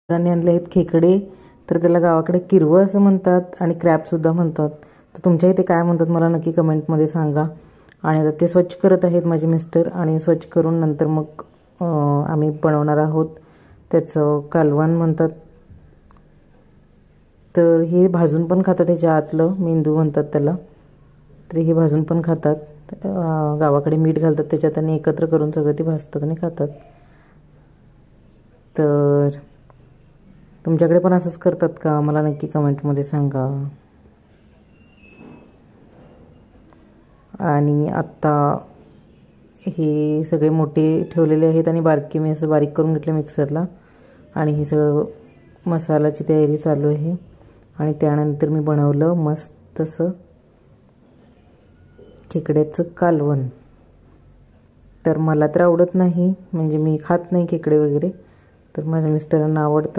मित्रांनी आणले आहेत खेकडे, तर त्याला गावाकडे किरवं असं म्हणतात आणि क्रॅबसुद्धा म्हणतात. तर तुमच्या इथे काय म्हणतात मला नक्की कमेंटमध्ये सांगा. आणि आता ते स्वच्छ करत आहेत माझे मिस्टर आणि स्वच्छ करून नंतर मग आम्ही बनवणार आहोत. त्याचं कालवण म्हणतात. तर हे भाजून पण खातात, ह्याच्या आतलं मेंदू म्हणतात त्याला. तर हे भाजून पण खातात. गावाकडे मीठ घालतात त्याच्यात आणि एकत्र करून सगळं ते भाजतात आणि खातात. तर तुमच्याकडे पण असंच करतात का मला नक्की कमेंटमध्ये सांगा. आणि आत्ता हे सगळे मोठे ठेवलेले आहेत आणि बारके मी असं बारीक करून घेतलं मिक्सरला. आणि हे सगळं मसाल्याची तयारी चालू आहे. आणि त्यानंतर मी बनवलं मस्त असं खेकड्याचं कालवण. तर मला तर आवडत नाही, म्हणजे मी खात नाही खेकडे वगैरे, तर माझ्या मिस्टरांना आवडतं.